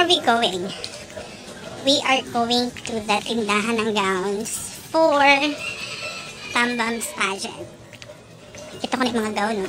are we going? We are going to the tindahan ng gowns for Tambam's pageant. Kita ko na yung mga gown, no?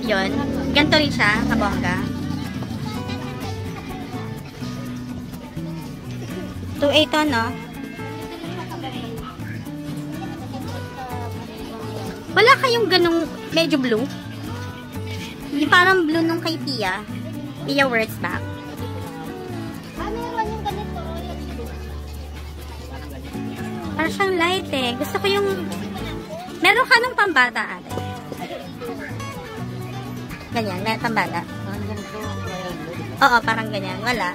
Yun. Ganito rin siya, kabongga. 2.8 to, no? Wala kayong ganong medyo blue? Yung parang blue nung kay Pia. Pia Words back. Meron yung ganito. Parang siyang light eh. Gusto ko yung... Meron ka ng pambata, ate. Ganyan, may pambata. Oo, parang ganyan. Wala.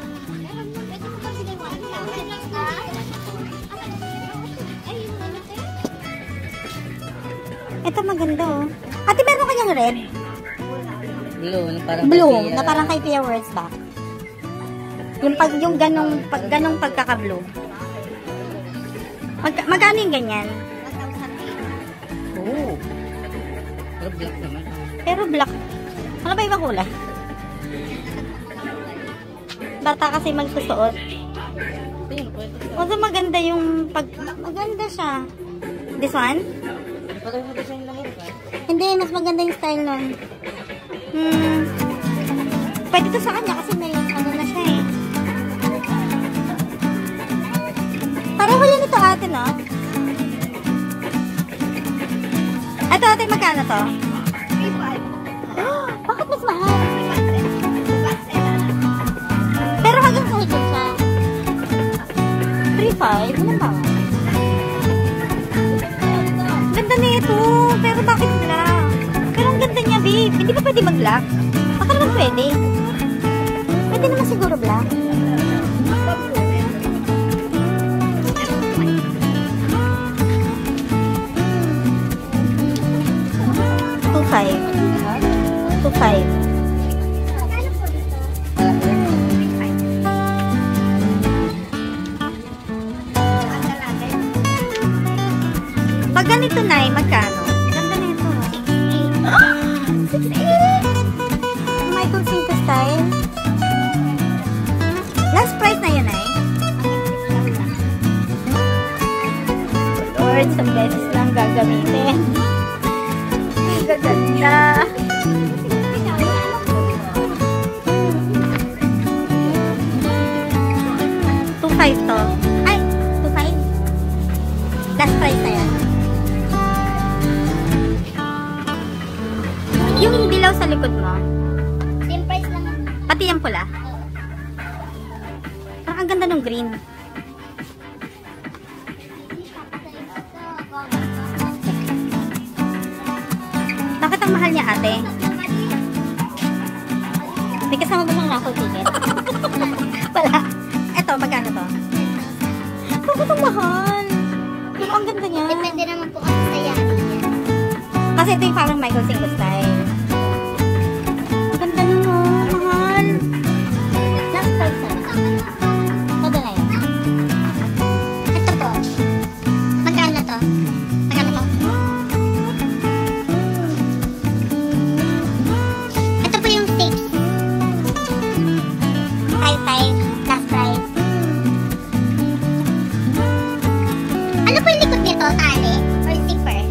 Ito maganda oh. Ate, meron kanyang red? Blue, na parang kay Pia Words ba? Yung ganong pagkaka-blue. Magkano yung ganyan? Oo. Pero black naman. Pero black. Ano ba ibang kulay? Bata kasi magsusuot. Although maganda yung maganda siya. This one? Hindi, mas maganda yung style nun. Pwede to sa kanya kasi may ano na siya eh. Pareho yan ito ate, no? Ito ate, magkano to? 3.5. Bakit mas mahal? Pero hanggang sa higit siya. 3.5? Ano ba? Ganda nito. Pero bakit black? Pero ang ganda niya, babe. Hindi ba pwede mag-black? Baka naman pwede. Pwede naman siguro black. $2.5. Pag ganito na eh, magkano? Ganda na ito. 6.8! Michael Cinco style. Last price na yun eh. Lord, some beses lang gagamitin. Gaganda. 2.5 to. Ay, 2.5? Last price na yan. Yung dilaw sa likod mo. Same price lang. Pati yung pula. Parang ang ganda ng green. Bakit ang mahal niya ate? May kasama ba ng raffle ticket? Wala. Eto, magkano to? Bakit ang mahal? Pero ang ganda niya. Depende naman po kasi sa yari niya. Kasi ito yung parang Michael Cinco style. Ang ganda nun oh. Mahal. Last price na. Todo na yun. Ito po. Magkano to? Magkano to? Ito po yung 6. 5.5. Last price. Ano po yung likod nito? Tali? Or zipper?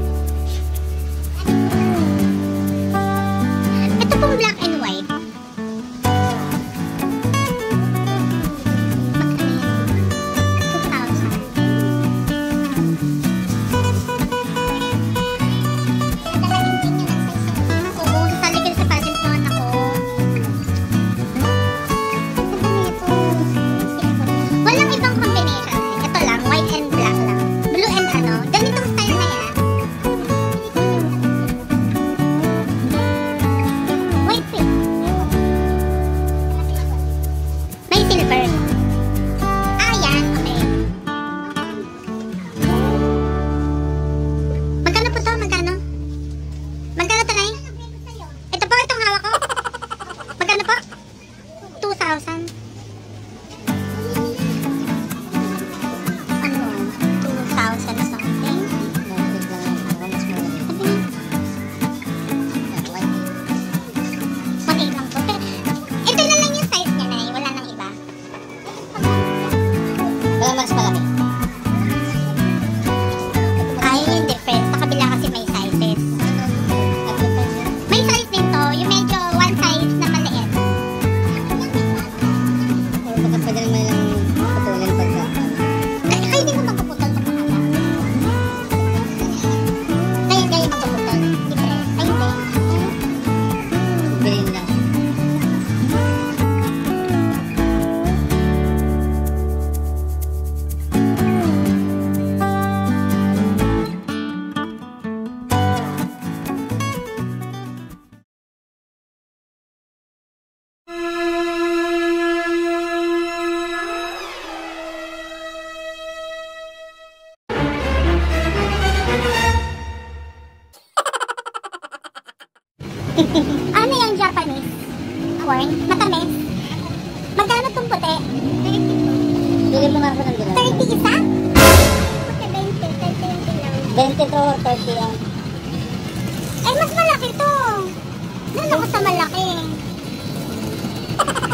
Ano yung Japanese? Corn? Matamis? Magkano itong puti? Bili mo nga ako ng gulay. 30 isa? Puti 20, 30 lang. 20 to 30 yan. Eh, mas malaki to. Doon ako sa malaki.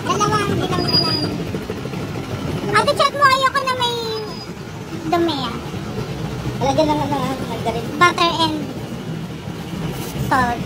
Dalawang dilaw na lang. Ate, check mo. Ayoko na may dumi ah. Lagyan lang ano ha, margarine. Butter and salt.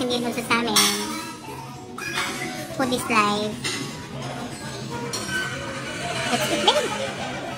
Hindi gusto sa amin. Food is life. Let's eat, babe.